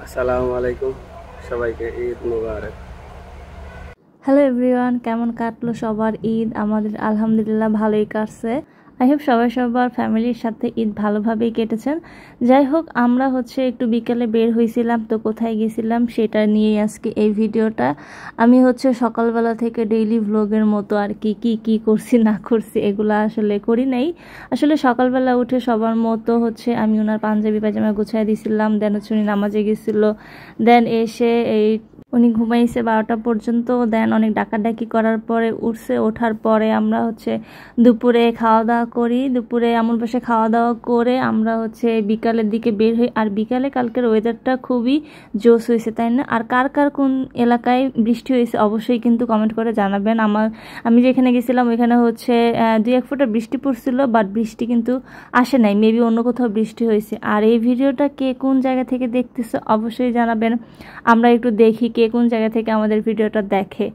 আসসালামু আলাইকুম, সবাইকে ঈদ মুবারক। হ্যালো এভরিওয়ান, কেমন কাটলো সবার ঈদ? আমাদের আলহামদুলিল্লাহ ভালোই কাটছে। আই হোপ সবাই সবার ফ্যামিলির সাথে ঈদ ভালোভাবেই কেটেছেন। যাই হোক, আমরা একটু বিকেলে বের হয়েছিলাম, তো কোথায় গেছিলাম সেটা নিয়েই আজকে এই ভিডিওটা। আমি সকালবেলা থেকে ডেইলি ভ্লগের মতো আর কি কি করছি না করছি এগুলো আসলে করি নাই। আসলে সকালবেলা উঠে সবার মতো আমি ওনার পাঞ্জাবি পায়জামা গুছাই দিয়েছিলাম, দেন উনি নামাজে গেছিলো, দেন এসে উনি ঘুমাইছে 12টা পর্যন্ত, দেন অনেক ডাকাডাকি করার পরে উঠছে। ওঠার পরে আমরা দুপুরে খাওয়া দাওয়া করি, দুপুরে এমন বসে খাওয়া দাওয়া করে আমরা বিকালের দিকে বের হই। আর বিকালে কালকের ওয়েদারটা খুবই জোশ হয়েছে, তাই না? আর কার কার কোন এলাকায় বৃষ্টি হয়েছে অবশ্যই কিন্তু কমেন্ট করে জানাবেন। আমি যেখানে গেছিলাম ওইখানে 2-1 ফোঁটা বৃষ্টি পড়ছিল, বাট বৃষ্টি কিন্তু আসে নাই, মেবি অন্য কোথাও বৃষ্টি হয়েছে। আর এই ভিডিওটা কে কোন জায়গা থেকে দেখতেছে অবশ্যই জানাবেন, আমরা একটু দেখি কে কোন জায়গা থেকে আমাদের ভিডিওটা দেখে।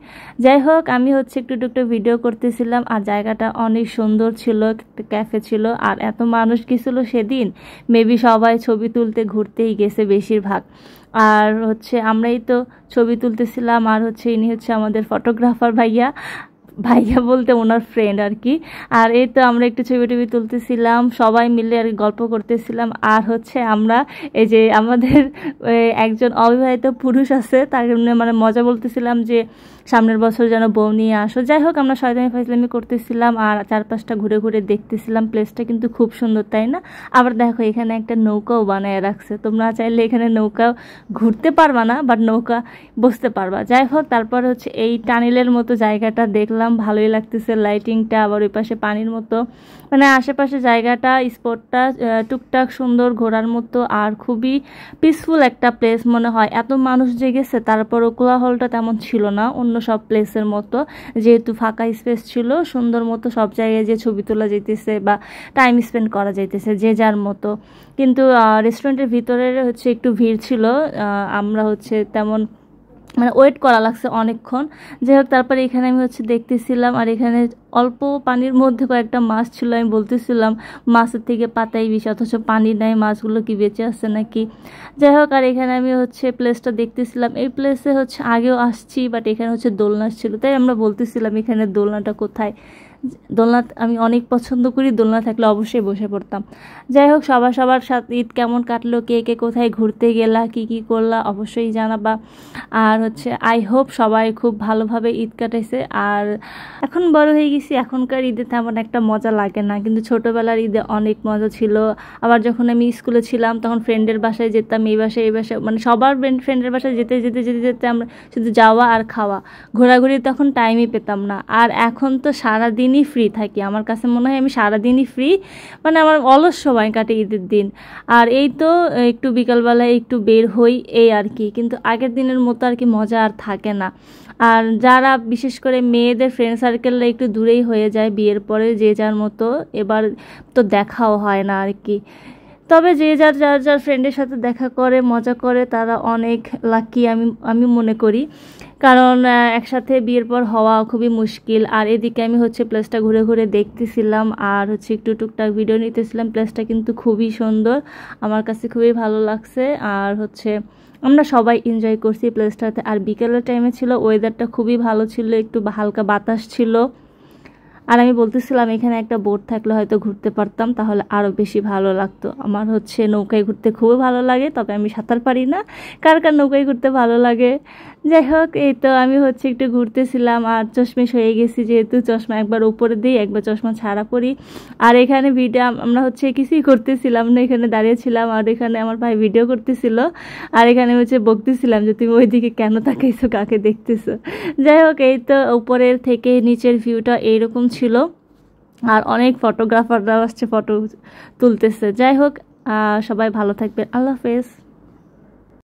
যাই হোক, আমি একটু ভিডিও করতেছিলাম, আর জায়গাটা অনেক সুন্দর ছিল, একটা ক্যাফে ছিল, আর এত মানুষ গেছিল সেদিন, মেবি সবাই ছবি তুলতে ঘুরতেই গেছে বেশিরভাগ। আর আমরাই তো ছবি তুলতেছিলাম, আর ইনি আমাদের ফটোগ্রাফার ভাইয়া। ভাইয়া বলতে ওনার ফ্রেন্ড আর কি। আর এই তো আমরা একটু ছবি টবি তুলতেছিলাম, সবাই মিলে আর গল্প করতেছিলাম। আর আমরা এই যে আমাদের একজন অবিবাহিত পুরুষ আছে, তার মানে মজা বলতেছিলাম যে সামনের বছর যেন বউ নিয়ে আসো। যাই হোক, আমরা শয়তানি ফাইজলামি করতেছিলাম আর চারপাশটা ঘুরে ঘুরে দেখতেছিলাম। প্লেসটা কিন্তু খুব সুন্দর, তাই না? আবার দেখো, এখানে একটা নৌকাও বানায় রাখছে, তোমরা চাইলে এখানে নৌকা ঘুরতে পারবা না, বাট নৌকা বসতে পারবা। যাই হোক, তারপর এই টানেলের মতো জায়গাটা দেখলাম, ভালোই লাগতেছে লাইটিংটা, আবার ওই পাশে পানির মতো, মানে আশেপাশে জায়গাটা স্পটটা টুকটাক সুন্দর ঘোরার মতো, আর খুবই পিসফুল একটা প্লেস মনে হয়। এত মানুষ যে গেছে, তারপরও কোলাহলটা তেমন ছিল না অন্য সব প্লেসের মতো, যেহেতু ফাঁকা স্পেস ছিল, সুন্দর মতো সব জায়গায় যে ছবি তোলা যাইতেছে বা টাইম স্পেন্ড করা যাইতেছে যে যার মতো। কিন্তু রেস্টুরেন্টের ভিতরে একটু ভিড় ছিল, আমরা তেমন মানে ওয়েট করা লাগছে অনেকক্ষণ। যাই হোক, তারপরে এখানে আমি দেখতেছিলাম, আর এখানে অল্প পানির মধ্যে কয়েকটা মাছ ছিল। আমি বলতেছিলাম মাছের থেকে পাতাই বেশি, অথচ পানি নাই, মাছগুলো কি বেঁচে আছে নাকি। যাই হোক, আর এখানে আমি প্লেসটা দেখতেছিলাম। এই প্লেসে আগেও আসছি, বাট এখানে দোলনা ছিল, তাই আমরা বলতেছিলাম এখানে দোলনাটা কোথায়। দোলনা আমি অনেক পছন্দ করি, দোলনা থাকলে অবশ্যই বসে পড়তাম। যাই হোক, সবার সাথে ঈদ কেমন কাটলো, কে কে কোথায় ঘুরতে গেলা, কি কি করলা অবশ্যই জানাবা। আর আই হোপ সবাই খুব ভালোভাবে ঈদ কাটাইছে। আর এখন বড় হয়ে গেছি, এখনকার ঈদে তেমন একটা মজা লাগে না, কিন্তু ছোটোবেলার ঈদে অনেক মজা ছিল। আবার যখন আমি স্কুলে ছিলাম তখন ফ্রেন্ডের বাসায় যেতাম, এই বাসায় মানে সবার ফ্রেন্ডের বাসায় যেতে যেতে যেতে যেতে আমরা শুধু যাওয়া আর খাওয়া, ঘোরাঘুরি তখন টাইমই পেতাম না। আর এখন তো সারাদিনই ফ্রি থাকি, আমার কাছে মনে হয় আমি সারাদিনই ফ্রি, মানে আমার অলস সময় কাটে ঈদের দিন। আর এই তো একটু বিকালবেলায় একটু বের হই, এই আর কি। কিন্তু আগের দিনের মতো আর কি মজা আর থাকে না। আর যারা বিশেষ করে মেয়েদের ফ্রেন্ড সার্কেলরা একটু দূরেই হয়ে যায় বিয়ের পরে, যে যার মতো, এবার তো দেখাও হয় না আর কি। তবে যে যার ফ্রেন্ডের সাথে দেখা করে মজা করে, তারা অনেক লাকি আমি মনে করি, কারণ একসাথে বিয়ের পর হওয়া খুবই মুশকিল। আর এদিকে আমি প্লেসটা ঘুরে ঘুরে দেখতেছিলাম, আর একটু টুকটাক ভিডিও নিতেছিলাম। প্লেসটা কিন্তু খুবই সুন্দর, আমার কাছে খুবই ভালো লাগছে। আর আমরা সবাই এনজয় করছি প্লেসটাতে। আর বিকেলের টাইমে ছিল, ওয়েদারটা খুবই ভালো ছিল, একটু হালকা বাতাস ছিল। আর আমি বলতেছিলাম এখানে একটা বোট থাকলে হয়তো ঘুরতে পারতাম, তাহলে আরও বেশি ভালো লাগতো। আমার নৌকায় ঘুরতে খুবই ভালো লাগে, তবে আমি সাঁতার পারি না। কার কার নৌকায় ঘুরতে ভালো লাগে? যাই হোক, এই তো আমি একটু ঘুরতেছিলাম, আর চশমিশ হয়ে গেছি, যেহেতু চশমা একবার উপরে দিই, একবার চশমা ছাড়া পরি। আর এখানে ভিডিও আমরা কিছুই করতেছিলাম না, এখানে দাঁড়িয়েছিলাম, আর এখানে আমার ভাই ভিডিও করতেছিল, আর এখানে বকতেছিলাম যে তুমি ওইদিকে কেন তাকাইছো, কাকে দেখতেছো। যাই হোক, এই তো উপরের থেকে নিচের ভিউটা এইরকম ছিল, আর অনেক ফটোগ্রাফাররা আসছে ফটো তুলতেছে। যাই হোক, সবাই ভালো থাকবে, আল্লাহ হাফেজ।